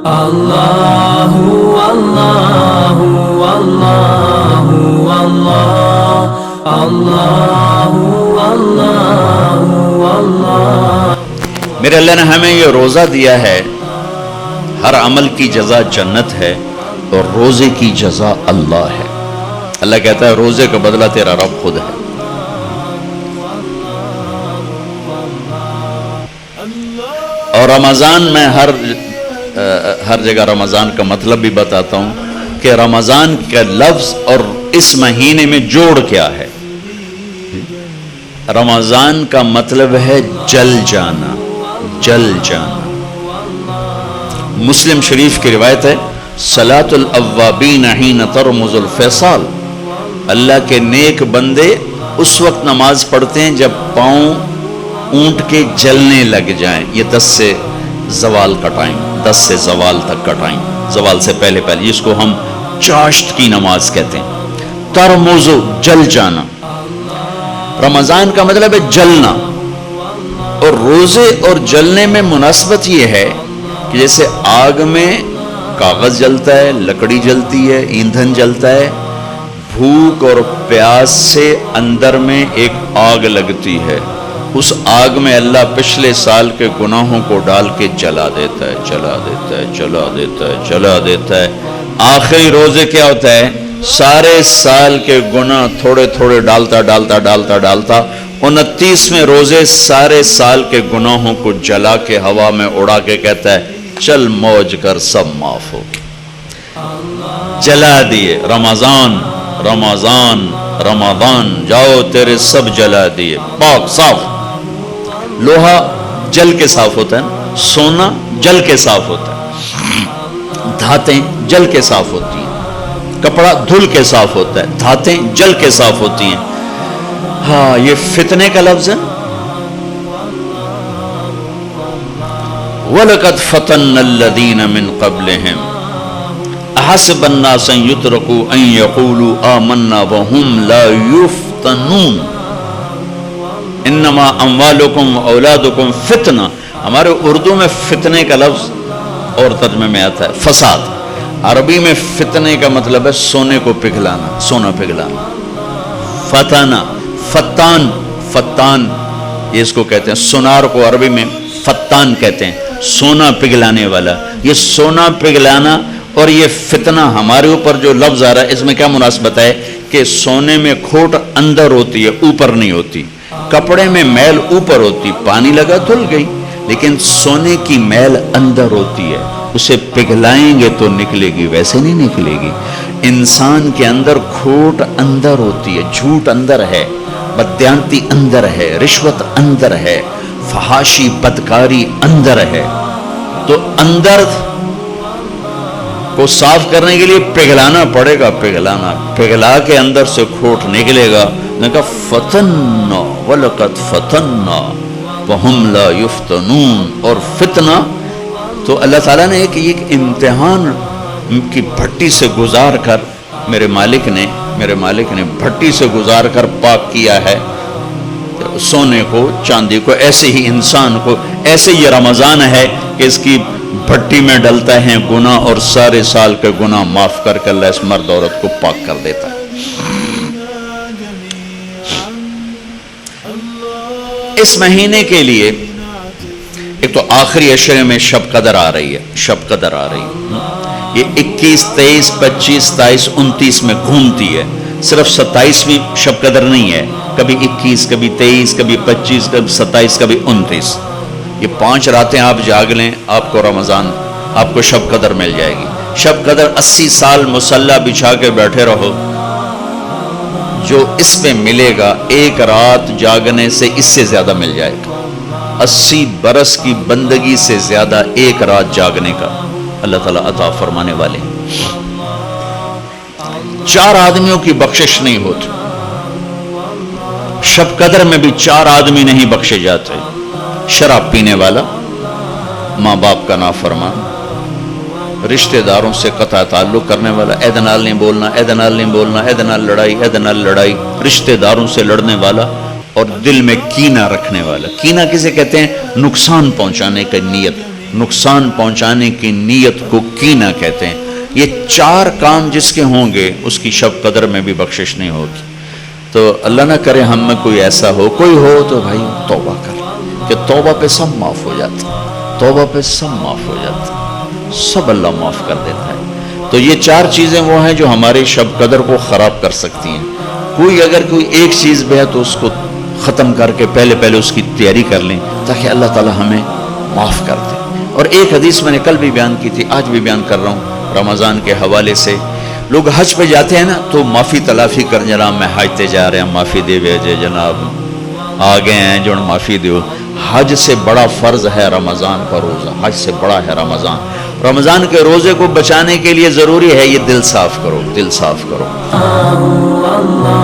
اللہ اللہ اللہ اللہ اللہ اللہ۔ میرے اللہ نے ہمیں یہ روزہ دیا ہے، ہر عمل کی جزا جنت ہے اور روزے کی جزا اللہ ہے۔ اللہ کہتا ہے روزے کا بدلہ تیرا رب خود ہے۔ اور رمضان میں ہر جگہ رمضان کا مطلب بھی بتاتا ہوں کہ رمضان کا لفظ اور اس مہینے میں جوڑ کیا ہے۔ رمضان کا مطلب ہے جل جانا، جل جانا۔ مسلم شریف کی روایت ہے صلاۃ الاوابین حین ترمز الفصال، اللہ کے نیک بندے اس وقت نماز پڑھتے ہیں جب پاؤں اونٹ کے جلنے لگ جائیں۔ یہ 10 سے زوال کا ٹائم، 10 سے زوال تک کا ٹائم، زوال سے پہلے جس کو ہم چاشت کی نماز کہتے ہیں۔ ترمز، جل جانا۔ رمضان کا مطلب ہے جلنا، اور روزے اور جلنے میں مناسبت یہ ہے کہ جیسے آگ میں کاغذ جلتا ہے، لکڑی جلتی ہے، ایندھن جلتا ہے، بھوک اور پیاس سے اندر میں ایک آگ لگتی ہے، اس آگ میں اللہ پچھلے سال کے گناہوں کو ڈال کے جلا دیتا ہے، جلا دیتا ہے، جلا دیتا ہے، جلا دیتا ہے۔ آخری روزے کیا ہوتا ہے؟ سارے سال کے گناہ تھوڑے تھوڑے ڈالتا ڈالتا ڈالتا ڈالتا 29ویں روزے سارے سال کے گناہوں کو جلا کے ہوا میں اڑا کے کہتا ہے چل موج کر، سب معاف ہو۔ جلا دیے رمضان رمضان رمضان، جاؤ تیرے سب جلا دیے، پاک صاف۔ لوہا جل کے صاف ہوتا ہے، سونا جل کے صاف ہوتا ہے، دھاتیں جل کے صاف ہوتی ہیں، کپڑا دھل کے صاف ہوتا ہے، دھاتیں جل کے صاف ہوتی ہیں۔ ہاں یہ فتنے کا لفظ ہے۔ وَلَقَدْ فَتَنَّ الَّذِينَ مِن قَبْلِهِمْ أَحَسِبَ النَّاسَ أَن يُتْرَكُوا أَن يَقُولُوا آمَنَّا وَهُمْ لَا يُفْتَنُونَ انما اموالکم اولادکم فتنہ۔ ہمارے اردو میں فتنے کا لفظ اور ترجمے میں آتا ہے فساد، عربی میں فتنے کا مطلب ہے سونے کو پگھلانا، سونا پگھلانا۔ فتنہ، فتان، فتان یہ اس کو کہتے ہیں، سونار کو عربی میں فتان کہتے ہیں، سونا پگھلانے والا۔ یہ سونا پگھلانا اور یہ فتنہ ہمارے اوپر جو لفظ آ رہا ہے اس میں کیا مناسبت ہے کہ سونے میں کھوٹ اندر ہوتی ہے، اوپر نہیں ہوتی۔ کپڑے میں میل اوپر ہوتی، پانی لگا دھل گئی، لیکن سونے کی میل اندر ہوتی ہے، اسے پگھلائیں گے تو نکلے گی، ویسے نہیں نکلے گی۔ انسان کے اندر کھوٹ اندر ہوتی ہے، جھوٹ اندر ہے، بددیانتی اندر ہے، رشوت اندر ہے، فحاشی بدکاری اندر ہے۔ تو اندر کو صاف کرنے کے لیے پگھلانا پڑے گا، پگھلانا، پگھلا کے اندر سے کھوٹ نکلے گا۔ نے کہا فتنہ وَلَقَدْ فَتَنَّا وَهُمْ لَا يُفْتَنُونَ۔ اور فتنہ تو اللہ تعالیٰ نے ایک امتحان کی بھٹی سے گزار کر میرے مالک نے بھٹی سے گزار کر پاک کیا ہے سونے کو، چاندی کو، ایسے ہی انسان کو۔ ایسے یہ رمضان ہے کہ اس کی بھٹی میں ڈلتا ہے گناہ اور سارے سال کے گناہ معاف کر کے اللہ اس مرد عورت کو پاک کر دیتا ہے۔ اس مہینے کے لیے ایک تو آخری عشرے میں شب قدر آ رہی ہے، شب قدر آ رہی ہے۔ یہ 21، 23، 25، 27، 29 میں گھومتی ہے، صرف 27ویں شب قدر نہیں ہے، کبھی 21، کبھی 23، کبھی 25، کبھی 27، کبھی 29۔ یہ 5 راتیں آپ جاگ لیں، آپ کو رمضان، آپ کو شب قدر مل جائے گی۔ شب قدر 80 سال مصلی بچھا کے بیٹھے رہو، جو اس پہ ملے گا ایک رات جاگنے سے اس سے زیادہ مل جائے گا۔ 80 برس کی بندگی سے زیادہ ایک رات جاگنے کا اللہ تعالیٰ عطا فرمانے والے ہیں۔ 4 آدمیوں کی بخشش نہیں ہوتی، شب قدر میں بھی 4 آدمی نہیں بخشے جاتے۔ شراب پینے والا، ماں باپ کا نافرمان، رشتہ داروں سے قطع تعلق کرنے والا، عہد نال نہیں بولنا، عہد نال نہیں بولنا، عہد نال لڑائی، عہد نال لڑائی، رشتہ داروں سے لڑنے والا اور دل میں کینہ رکھنے والا۔ کینہ کسے کہتے ہیں؟ نقصان پہنچانے کی نیت، نقصان پہنچانے کی نیت کو کینہ کہتے ہیں. یہ 4 کام جس کے ہوں گے اس کی شب قدر میں بھی بخشش نہیں ہوگی. تو اللہ نہ کرے ہم میں کوئی ایسا ہو، کوئی ہو تو بھائی توبہ کر، کہ توبہ پہ سب معاف ہو جاتا، توبہ پہ سب معاف ہو جاتا، سب اللہ معاف کر دیتا ہے. تو یہ 4 چیزیں وہ ہیں جو ہمارے شب قدر کو خراب کر سکتی ہیں. کوئی اگر کوئی ایک چیز بھی ہے تو اس کو ختم کر کے پہلے اس کی تیاری کر لیں تاکہ اللہ تعالی ہمیں معاف کر دے. اور ایک حدیث میں نے کل بھی بیان کی تھی، آج بھی بیان کر رہا ہوں رمضان کے حوالے سے. لوگ حج پہ جاتے ہیں نا تو معافی تلافی کر، جناب میں حج تے جا رہے ہیں معافی دے ویجے، جناب آ گئے ہیں جو معافی دیو. حج سے بڑا فرض ہے رمضان کا روزہ، حج سے بڑا ہے رمضان. رمضان کے روزے کو بچانے کے لیے ضروری ہے یہ دل صاف کرو، دل صاف کرو. اللہ